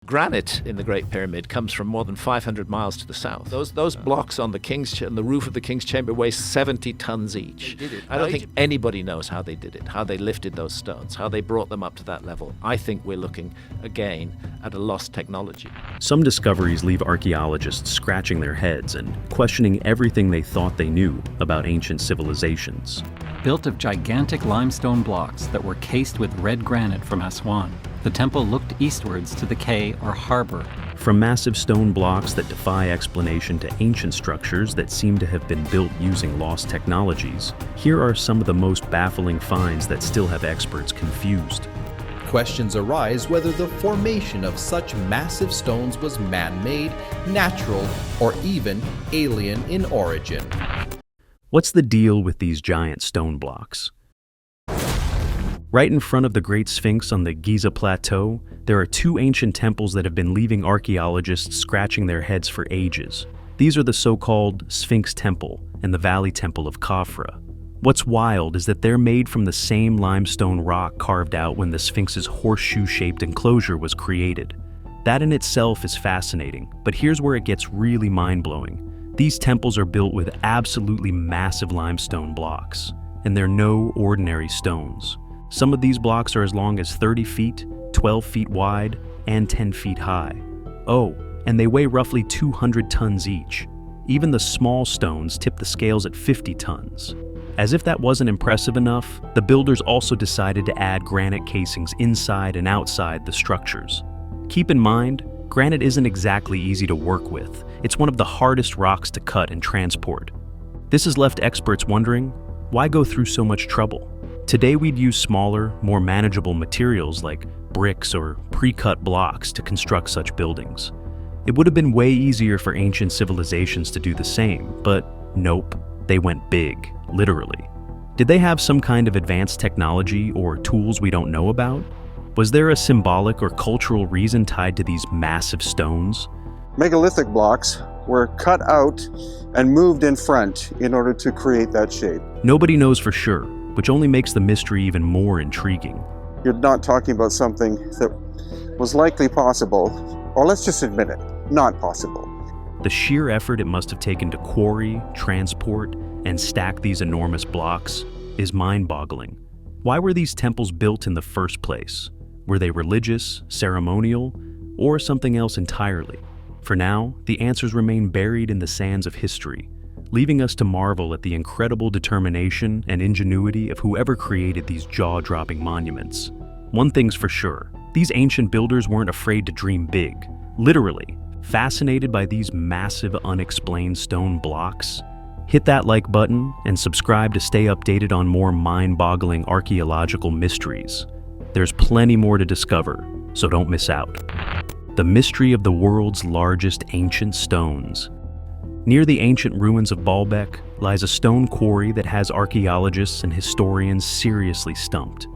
granite in the Great Pyramid comes from more than 500 miles to the south. Those blocks on the roof of the King's Chamber weigh 70 tons each. I don't think anybody knows how they did it, how they lifted those stones, how they brought them up to that level. I think we're looking, again, at a lost technology. Some discoveries leave archaeologists scratching their heads and questioning everything they thought they knew about ancient civilizations. Built of gigantic limestone blocks that were cased with red granite from Aswan, the temple looked eastwards to the quay or harbor. From massive stone blocks that defy explanation to ancient structures that seem to have been built using lost technologies, here are some of the most baffling finds that still have experts confused. Questions arise whether the formation of such massive stones was man-made, natural, or even alien in origin. What's the deal with these giant stone blocks? Right in front of the Great Sphinx on the Giza Plateau, there are two ancient temples that have been leaving archaeologists scratching their heads for ages. These are the so-called Sphinx Temple and the Valley Temple of Khafra. What's wild is that they're made from the same limestone rock carved out when the Sphinx's horseshoe-shaped enclosure was created. That in itself is fascinating, but here's where it gets really mind-blowing. These temples are built with absolutely massive limestone blocks, and they're no ordinary stones. Some of these blocks are as long as 30 feet, 12 feet wide, and 10 feet high. Oh, and they weigh roughly 200 tons each. Even the small stones tip the scales at 50 tons. As if that wasn't impressive enough, the builders also decided to add granite casings inside and outside the structures. Keep in mind, granite isn't exactly easy to work with. It's one of the hardest rocks to cut and transport. This has left experts wondering, why go through so much trouble? Today we'd use smaller, more manageable materials like bricks or pre-cut blocks to construct such buildings. It would have been way easier for ancient civilizations to do the same, but nope, they went big, literally. Did they have some kind of advanced technology or tools we don't know about? Was there a symbolic or cultural reason tied to these massive stones? Megalithic blocks were cut out and moved in front in order to create that shape. Nobody knows for sure, which only makes the mystery even more intriguing. You're not talking about something that was likely possible, or let's just admit it, not possible. The sheer effort it must have taken to quarry, transport, and stack these enormous blocks is mind-boggling. Why were these temples built in the first place? Were they religious, ceremonial, or something else entirely? For now, the answers remain buried in the sands of history, leaving us to marvel at the incredible determination and ingenuity of whoever created these jaw-dropping monuments. One thing's for sure, these ancient builders weren't afraid to dream big. Literally, fascinated by these massive, unexplained stone blocks? Hit that like button and subscribe to stay updated on more mind-boggling archaeological mysteries. There's plenty more to discover, so don't miss out. The mystery of the world's largest ancient stones. Near the ancient ruins of Baalbek lies a stone quarry that has archaeologists and historians seriously stumped.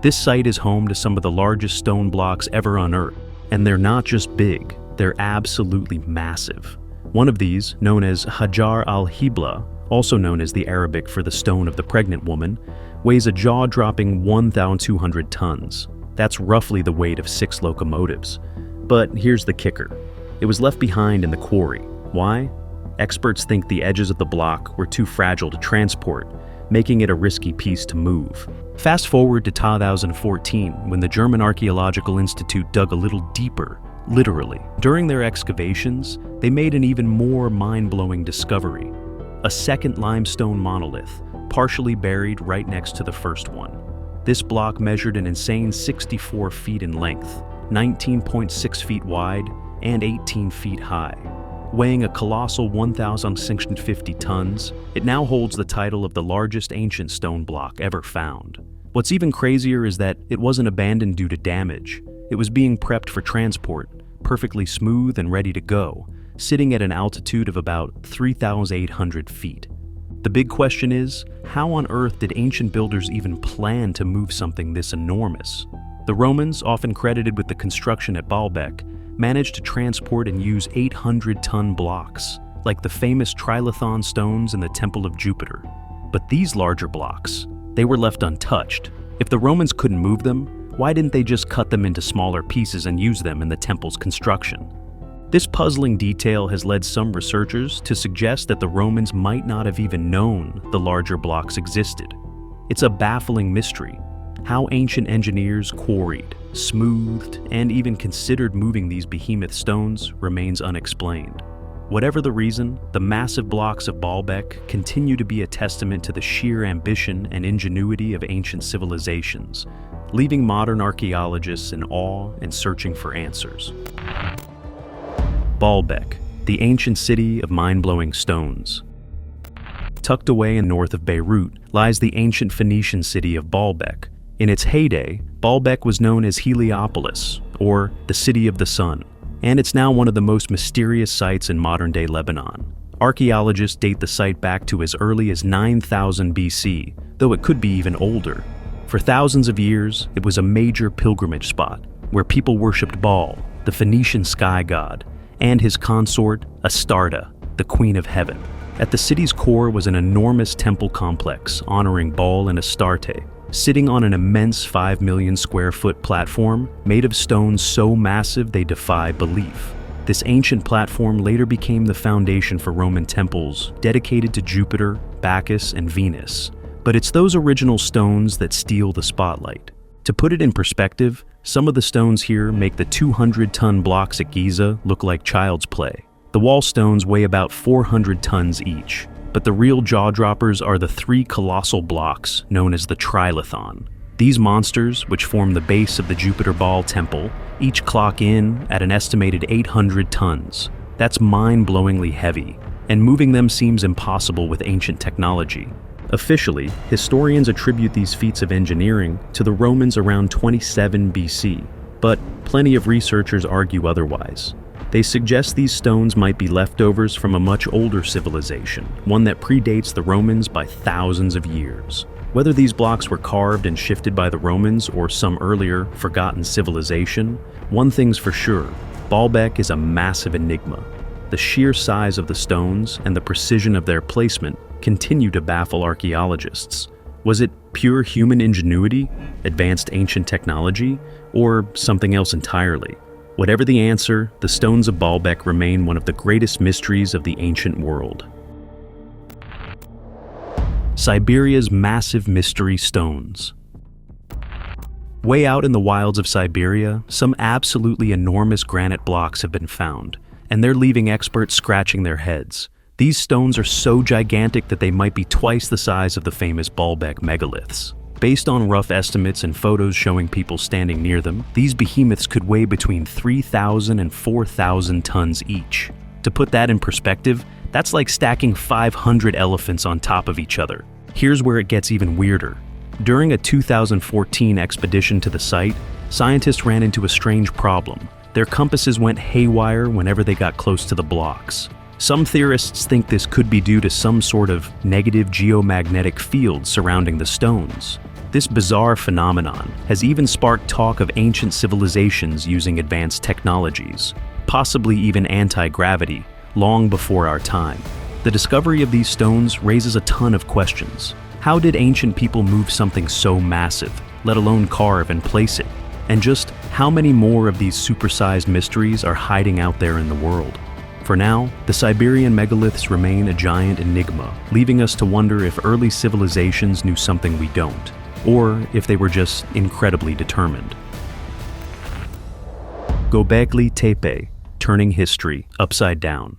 This site is home to some of the largest stone blocks ever unearthed, and they're not just big, they're absolutely massive. One of these, known as Hajar al-Hibla, also known as the Arabic for the stone of the pregnant woman, weighs a jaw-dropping 1,200 tons. That's roughly the weight of 6 locomotives. But here's the kicker. It was left behind in the quarry. Why? Experts think the edges of the block were too fragile to transport, making it a risky piece to move. Fast forward to 2014, when the German Archaeological Institute dug a little deeper, literally. During their excavations, they made an even more mind-blowing discovery. A second limestone monolith, partially buried right next to the first one. This block measured an insane 64 feet in length, 19.6 feet wide, and 18 feet high. Weighing a colossal 1,650 tons, it now holds the title of the largest ancient stone block ever found. What's even crazier is that it wasn't abandoned due to damage. It was being prepped for transport, perfectly smooth and ready to go, sitting at an altitude of about 3,800 feet. The big question is, how on earth did ancient builders even plan to move something this enormous? The Romans, often credited with the construction at Baalbek, managed to transport and use 800-ton blocks, like the famous trilithon stones in the Temple of Jupiter. But these larger blocks, they were left untouched. If the Romans couldn't move them, Why didn't they just cut them into smaller pieces and use them in the temple's construction? This puzzling detail has led some researchers to suggest that the Romans might not have even known the larger blocks existed. It's a baffling mystery. How ancient engineers quarried, smoothed, and even considered moving these behemoth stones remains unexplained. Whatever the reason, the massive blocks of Baalbek continue to be a testament to the sheer ambition and ingenuity of ancient civilizations, leaving modern archaeologists in awe and searching for answers. Baalbek, the ancient city of mind-blowing stones. Tucked away in north of Beirut lies the ancient Phoenician city of Baalbek. In its heyday, Baalbek was known as Heliopolis, or the City of the Sun, and it's now one of the most mysterious sites in modern-day Lebanon. Archaeologists date the site back to as early as 9000 BC, though it could be even older. For thousands of years, it was a major pilgrimage spot where people worshipped Baal, the Phoenician sky god, and his consort, Astarte, the Queen of Heaven. At the city's core was an enormous temple complex honoring Baal and Astarte, sitting on an immense 5 million square foot platform made of stones so massive they defy belief. This ancient platform later became the foundation for Roman temples dedicated to Jupiter, Bacchus, and Venus. But it's those original stones that steal the spotlight. To put it in perspective, some of the stones here make the 200-ton blocks at Giza look like child's play. The wall stones weigh about 400 tons each, but the real jaw-droppers are the 3 colossal blocks known as the Trilithon. These monsters, which form the base of the Jupiter Baal temple, each clock in at an estimated 800 tons. That's mind-blowingly heavy, and moving them seems impossible with ancient technology. Officially, historians attribute these feats of engineering to the Romans around 27 BC, but plenty of researchers argue otherwise. They suggest these stones might be leftovers from a much older civilization, one that predates the Romans by thousands of years. Whether these blocks were carved and shifted by the Romans or some earlier, forgotten civilization, one thing's for sure, Baalbek is a massive enigma. The sheer size of the stones and the precision of their placement continue to baffle archaeologists. Was it pure human ingenuity, advanced ancient technology, or something else entirely? Whatever the answer, the stones of Baalbek remain one of the greatest mysteries of the ancient world. Siberia's massive mystery stones. Way out in the wilds of Siberia, some absolutely enormous granite blocks have been found, and they're leaving experts scratching their heads. These stones are so gigantic that they might be twice the size of the famous Baalbek megaliths. Based on rough estimates and photos showing people standing near them, these behemoths could weigh between 3,000 and 4,000 tons each. To put that in perspective, that's like stacking 500 elephants on top of each other. Here's where it gets even weirder. During a 2014 expedition to the site, scientists ran into a strange problem. Their compasses went haywire whenever they got close to the blocks. Some theorists think this could be due to some sort of negative geomagnetic field surrounding the stones. This bizarre phenomenon has even sparked talk of ancient civilizations using advanced technologies, possibly even anti-gravity, long before our time. The discovery of these stones raises a ton of questions. How did ancient people move something so massive, let alone carve and place it? And just how many more of these supersized mysteries are hiding out there in the world? For now, the Siberian megaliths remain a giant enigma, leaving us to wonder if early civilizations knew something we don't, or if they were just incredibly determined. Göbekli Tepe, turning history upside down.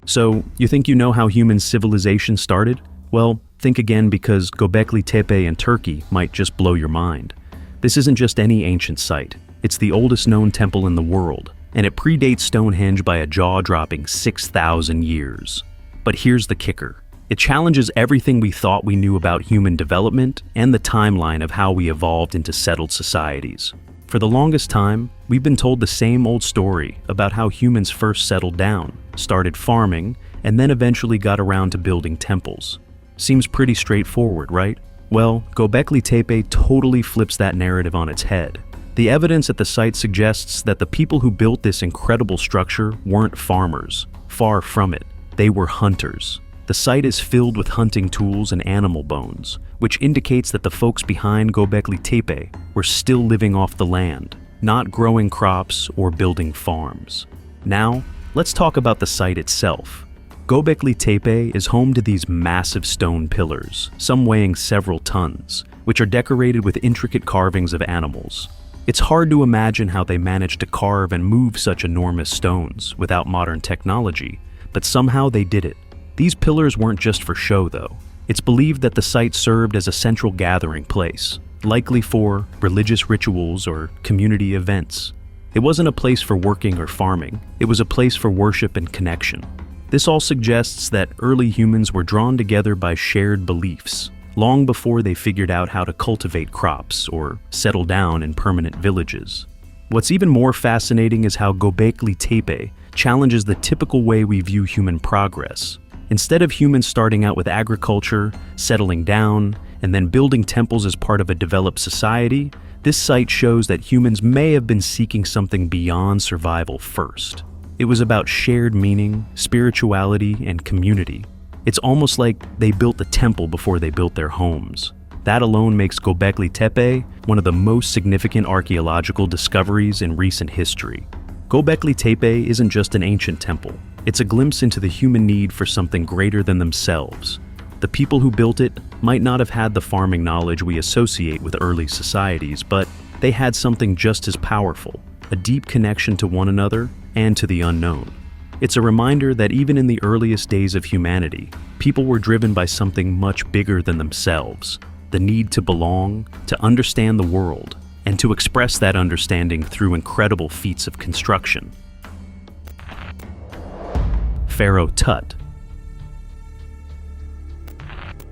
So, you think you know how human civilization started? Well, think again, because Göbekli Tepe in Turkey might just blow your mind. This isn't just any ancient site. It's the oldest known temple in the world, and it predates Stonehenge by a jaw-dropping 6,000 years. But here's the kicker. It challenges everything we thought we knew about human development and the timeline of how we evolved into settled societies. For the longest time, we've been told the same old story about how humans first settled down, started farming, and then eventually got around to building temples. Seems pretty straightforward, right? Well, Göbekli Tepe totally flips that narrative on its head. The evidence at the site suggests that the people who built this incredible structure weren't farmers. Far from it. They were hunters. The site is filled with hunting tools and animal bones, which indicates that the folks behind Göbekli Tepe were still living off the land, not growing crops or building farms. Now, let's talk about the site itself. Göbekli Tepe is home to these massive stone pillars, some weighing several tons, which are decorated with intricate carvings of animals. It's hard to imagine how they managed to carve and move such enormous stones without modern technology, but somehow they did it. These pillars weren't just for show, though. It's believed that the site served as a central gathering place, likely for religious rituals or community events. It wasn't a place for working or farming, it was a place for worship and connection. This all suggests that early humans were drawn together by shared beliefs, long before they figured out how to cultivate crops or settle down in permanent villages. What's even more fascinating is how Göbekli Tepe challenges the typical way we view human progress. Instead of humans starting out with agriculture, settling down, and then building temples as part of a developed society, this site shows that humans may have been seeking something beyond survival first. It was about shared meaning, spirituality, and community. It's almost like they built the temple before they built their homes. That alone makes Göbekli Tepe one of the most significant archaeological discoveries in recent history. Göbekli Tepe isn't just an ancient temple. It's a glimpse into the human need for something greater than themselves. The people who built it might not have had the farming knowledge we associate with early societies, but they had something just as powerful, a deep connection to one another and to the unknown. It's a reminder that even in the earliest days of humanity, people were driven by something much bigger than themselves, the need to belong, to understand the world, and to express that understanding through incredible feats of construction. Pharaoh Tut.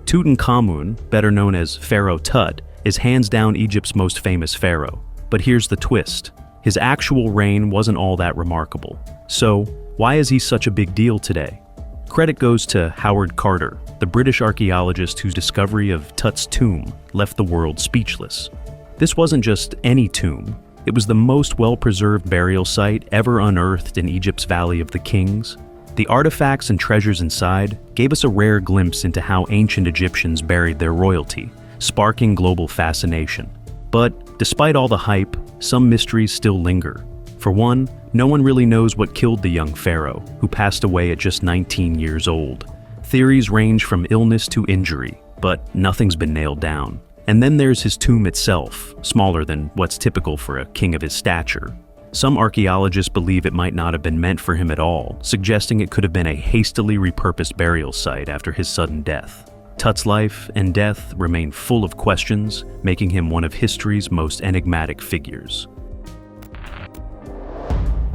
Tutankhamun, better known as Pharaoh Tut, is hands down Egypt's most famous pharaoh. But here's the twist. His actual reign wasn't all that remarkable. So, why is he such a big deal today? Credit goes to Howard Carter, the British archaeologist whose discovery of Tut's tomb left the world speechless. This wasn't just any tomb. It was the most well-preserved burial site ever unearthed in Egypt's Valley of the Kings. The artifacts and treasures inside gave us a rare glimpse into how ancient Egyptians buried their royalty, sparking global fascination. But despite all the hype, some mysteries still linger. For one, no one really knows what killed the young pharaoh, who passed away at just 19 years old. Theories range from illness to injury, but nothing's been nailed down. And then there's his tomb itself, smaller than what's typical for a king of his stature. Some archaeologists believe it might not have been meant for him at all, suggesting it could have been a hastily repurposed burial site after his sudden death. Tut's life and death remain full of questions, making him one of history's most enigmatic figures.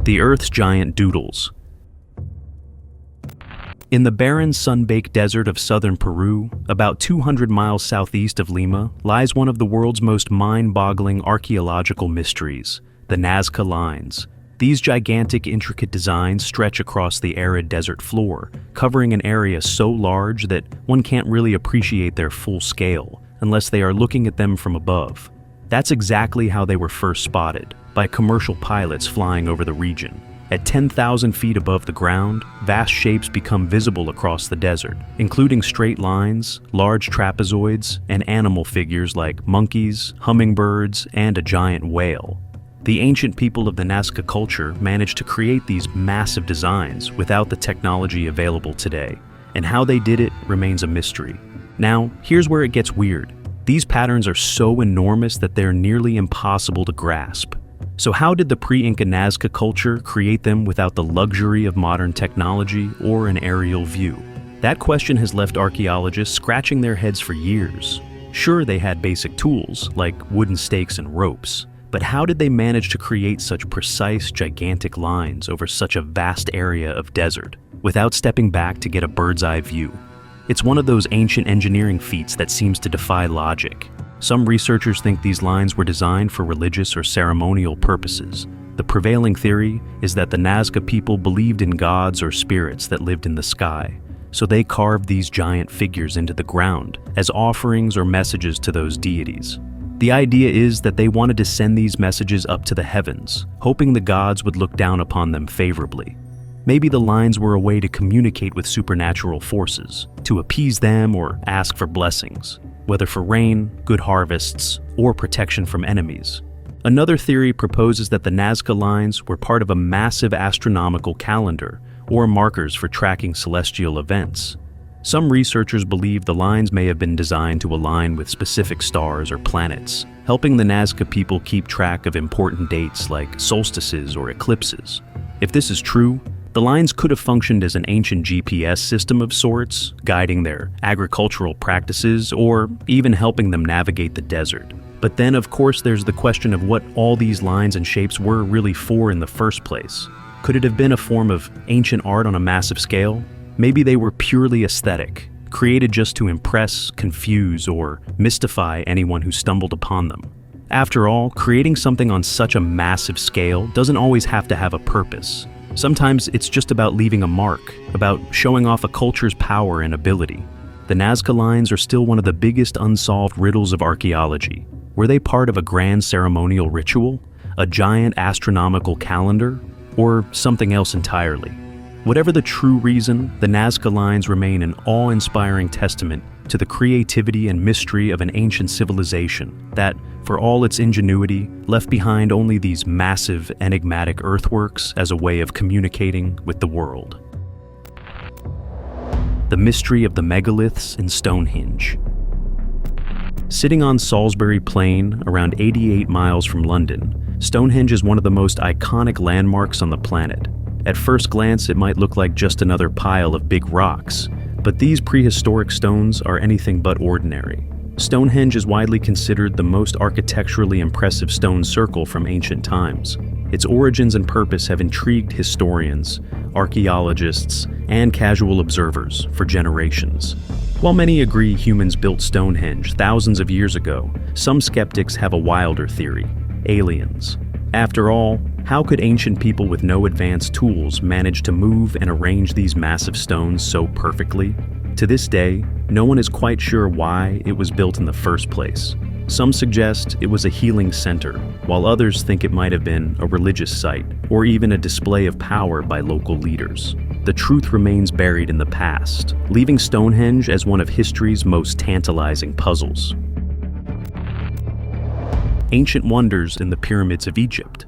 The Earth's giant doodles. In the barren, sun-baked desert of southern Peru, about 200 miles southeast of Lima, lies one of the world's most mind-boggling archaeological mysteries, the Nazca Lines. These gigantic, intricate designs stretch across the arid desert floor, covering an area so large that one can't really appreciate their full scale unless they are looking at them from above. That's exactly how they were first spotted, by commercial pilots flying over the region. At 10,000 feet above the ground, vast shapes become visible across the desert, including straight lines, large trapezoids, and animal figures like monkeys, hummingbirds, and a giant whale. The ancient people of the Nazca culture managed to create these massive designs without the technology available today, and how they did it remains a mystery. Now, here's where it gets weird. These patterns are so enormous that they're nearly impossible to grasp. So how did the pre-Inca Nazca culture create them without the luxury of modern technology or an aerial view? That question has left archaeologists scratching their heads for years. Sure, they had basic tools, like wooden stakes and ropes, but how did they manage to create such precise, gigantic lines over such a vast area of desert, without stepping back to get a bird's-eye view? It's one of those ancient engineering feats that seems to defy logic. Some researchers think these lines were designed for religious or ceremonial purposes. The prevailing theory is that the Nazca people believed in gods or spirits that lived in the sky, so they carved these giant figures into the ground as offerings or messages to those deities. The idea is that they wanted to send these messages up to the heavens, hoping the gods would look down upon them favorably. Maybe the lines were a way to communicate with supernatural forces, to appease them or ask for blessings, whether for rain, good harvests, or protection from enemies. Another theory proposes that the Nazca lines were part of a massive astronomical calendar, or markers for tracking celestial events. Some researchers believe the lines may have been designed to align with specific stars or planets, helping the Nazca people keep track of important dates like solstices or eclipses. If this is true, the lines could have functioned as an ancient GPS system of sorts, guiding their agricultural practices or even helping them navigate the desert. But then, of course, there's the question of what all these lines and shapes were really for in the first place. Could it have been a form of ancient art on a massive scale? Maybe they were purely aesthetic, created just to impress, confuse, or mystify anyone who stumbled upon them. After all, creating something on such a massive scale doesn't always have to have a purpose. Sometimes it's just about leaving a mark, about showing off a culture's power and ability. The Nazca lines are still one of the biggest unsolved riddles of archaeology. Were they part of a grand ceremonial ritual, a giant astronomical calendar, or something else entirely? Whatever the true reason, the Nazca lines remain an awe-inspiring testament to the creativity and mystery of an ancient civilization that, for all its ingenuity, left behind only these massive, enigmatic earthworks as a way of communicating with the world. The mystery of the megaliths in Stonehenge. Sitting on Salisbury Plain, around 88 miles from London, Stonehenge is one of the most iconic landmarks on the planet. At first glance, it might look like just another pile of big rocks, but these prehistoric stones are anything but ordinary. Stonehenge is widely considered the most architecturally impressive stone circle from ancient times. Its origins and purpose have intrigued historians, archaeologists, and casual observers for generations. While many agree humans built Stonehenge thousands of years ago, some skeptics have a wilder theory: aliens. After all, how could ancient people with no advanced tools manage to move and arrange these massive stones so perfectly? To this day, no one is quite sure why it was built in the first place. Some suggest it was a healing center, while others think it might have been a religious site, or even a display of power by local leaders. The truth remains buried in the past, leaving Stonehenge as one of history's most tantalizing puzzles. Ancient wonders in the pyramids of Egypt.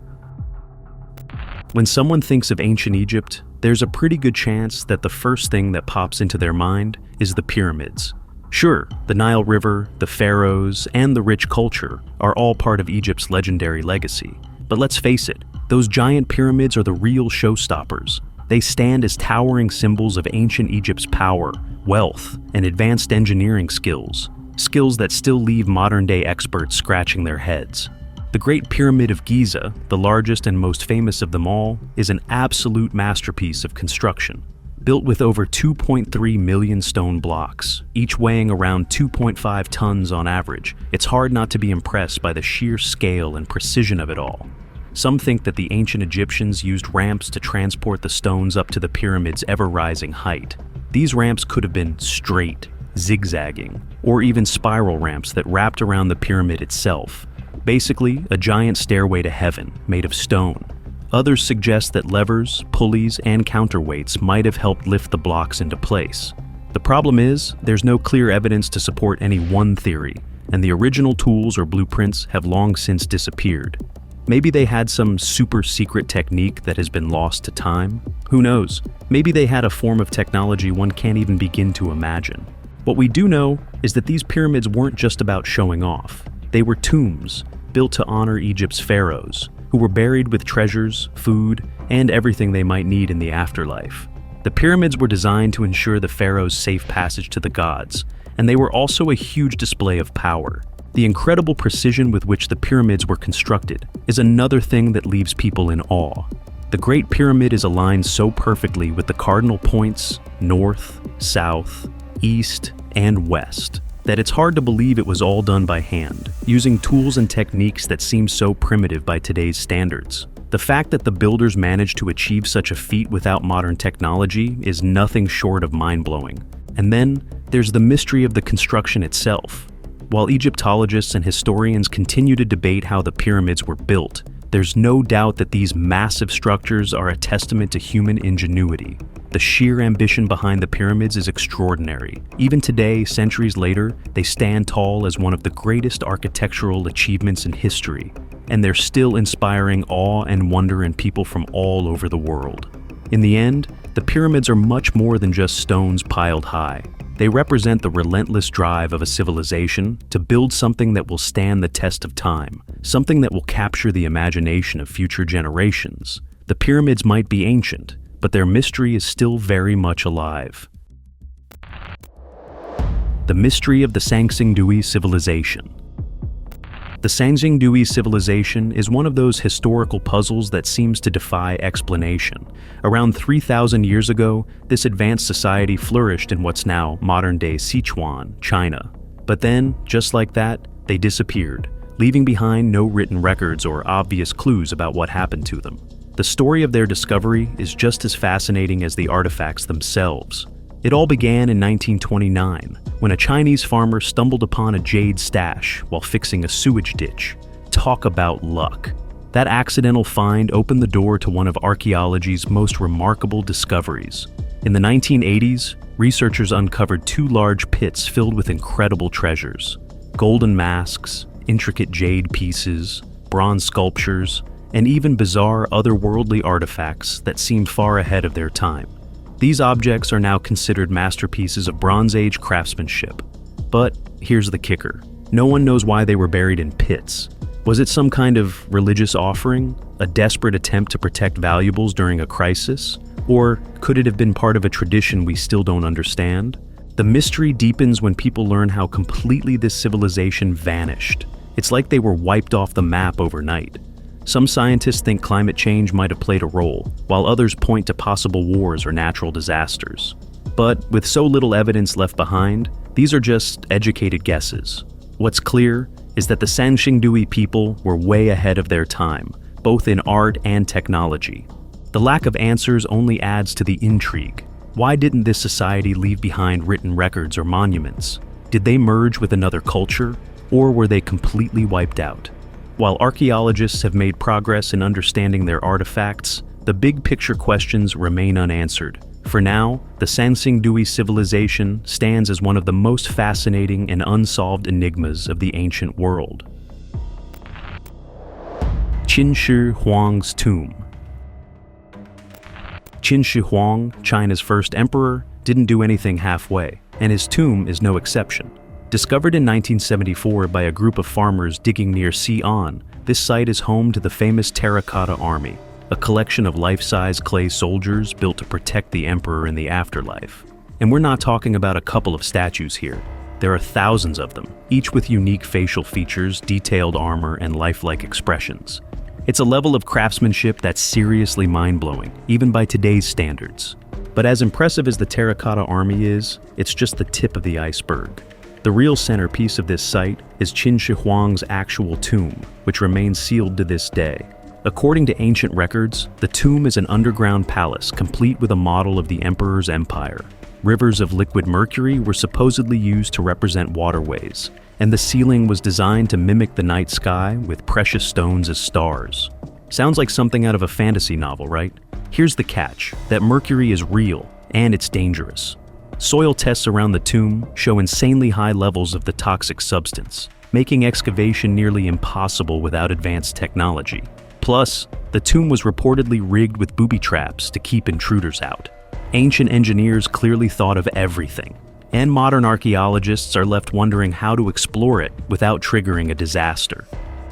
When someone thinks of ancient Egypt, there's a pretty good chance that the first thing that pops into their mind is the pyramids. Sure, the Nile River, the pharaohs, and the rich culture are all part of Egypt's legendary legacy. But let's face it, those giant pyramids are the real showstoppers. They stand as towering symbols of ancient Egypt's power, wealth, and advanced engineering skills. Skills that still leave modern-day experts scratching their heads. The Great Pyramid of Giza, the largest and most famous of them all, is an absolute masterpiece of construction. Built with over 2.3 million stone blocks, each weighing around 2.5 tons on average, it's hard not to be impressed by the sheer scale and precision of it all. Some think that the ancient Egyptians used ramps to transport the stones up to the pyramid's ever-rising height. These ramps could have been straight, zigzagging, or even spiral ramps that wrapped around the pyramid itself. Basically, a giant stairway to heaven made of stone. Others suggest that levers, pulleys, and counterweights might have helped lift the blocks into place. The problem is, there's no clear evidence to support any one theory, and the original tools or blueprints have long since disappeared. Maybe they had some super secret technique that has been lost to time? Who knows? Maybe they had a form of technology one can't even begin to imagine. What we do know is that these pyramids weren't just about showing off. They were tombs, built to honor Egypt's pharaohs, who were buried with treasures, food, and everything they might need in the afterlife. The pyramids were designed to ensure the pharaoh's safe passage to the gods, and they were also a huge display of power. The incredible precision with which the pyramids were constructed is another thing that leaves people in awe. The Great Pyramid is aligned so perfectly with the cardinal points, north, south, east, and west, that it's hard to believe it was all done by hand, using tools and techniques that seem so primitive by today's standards. The fact that the builders managed to achieve such a feat without modern technology is nothing short of mind-blowing. And then, there's the mystery of the construction itself. While Egyptologists and historians continue to debate how the pyramids were built, There's no doubt that these massive structures are a testament to human ingenuity. The sheer ambition behind the pyramids is extraordinary. Even today, centuries later, they stand tall as one of the greatest architectural achievements in history, and they're still inspiring awe and wonder in people from all over the world. In the end, the pyramids are much more than just stones piled high. They represent the relentless drive of a civilization to build something that will stand the test of time, something that will capture the imagination of future generations. The pyramids might be ancient, but their mystery is still very much alive. The mystery of the Sangsingdui civilization. The Sangsingdui civilization is one of those historical puzzles that seems to defy explanation. Around 3,000 years ago, this advanced society flourished in what's now modern-day Sichuan, China. But then, just like that, they disappeared, leaving behind no written records or obvious clues about what happened to them. The story of their discovery is just as fascinating as the artifacts themselves. It all began in 1929, when a Chinese farmer stumbled upon a jade stash while fixing a sewage ditch. Talk about luck. That accidental find opened the door to one of archaeology's most remarkable discoveries. In the 1980s, researchers uncovered 2 large pits filled with incredible treasures: golden masks, intricate jade pieces, bronze sculptures, and even bizarre otherworldly artifacts that seemed far ahead of their time. These objects are now considered masterpieces of Bronze Age craftsmanship. But here's the kicker. No one knows why they were buried in pits. Was it some kind of religious offering? A desperate attempt to protect valuables during a crisis? Or could it have been part of a tradition we still don't understand? The mystery deepens when people learn how completely this civilization vanished. It's like they were wiped off the map overnight. Some scientists think climate change might have played a role, while others point to possible wars or natural disasters. But with so little evidence left behind, these are just educated guesses. What's clear is that the Sangsingdui people were way ahead of their time, both in art and technology. The lack of answers only adds to the intrigue. Why didn't this society leave behind written records or monuments? Did they merge with another culture, or were they completely wiped out? While archaeologists have made progress in understanding their artifacts, the big picture questions remain unanswered. For now, the Sangsingdui civilization stands as one of the most fascinating and unsolved enigmas of the ancient world. Qin Shi Huang's tomb. Qin Shi Huang, China's first emperor, didn't do anything halfway, and his tomb is no exception. Discovered in 1974 by a group of farmers digging near Xi'an, this site is home to the famous Terracotta Army, a collection of life-size clay soldiers built to protect the emperor in the afterlife. And we're not talking about a couple of statues here. There are thousands of them, each with unique facial features, detailed armor, and lifelike expressions. It's a level of craftsmanship that's seriously mind-blowing, even by today's standards. But as impressive as the Terracotta Army is, it's just the tip of the iceberg. The real centerpiece of this site is Qin Shi Huang's actual tomb, which remains sealed to this day. According to ancient records, the tomb is an underground palace complete with a model of the emperor's empire. Rivers of liquid mercury were supposedly used to represent waterways, and the ceiling was designed to mimic the night sky with precious stones as stars. Sounds like something out of a fantasy novel, right? Here's the catch, that mercury is real, and it's dangerous. Soil tests around the tomb show insanely high levels of the toxic substance, making excavation nearly impossible without advanced technology. Plus, the tomb was reportedly rigged with booby traps to keep intruders out. Ancient engineers clearly thought of everything, and modern archaeologists are left wondering how to explore it without triggering a disaster.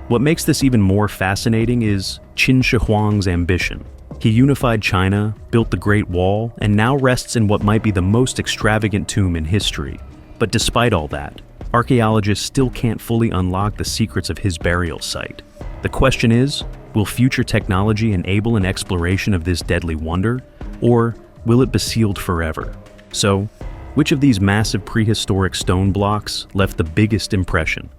What makes this even more fascinating is Qin Shi Huang's ambition. He unified China, built the Great Wall, and now rests in what might be the most extravagant tomb in history. But despite all that, archaeologists still can't fully unlock the secrets of his burial site. The question is, will future technology enable an exploration of this deadly wonder, or will it be sealed forever? So, which of these massive prehistoric stone blocks left the biggest impression?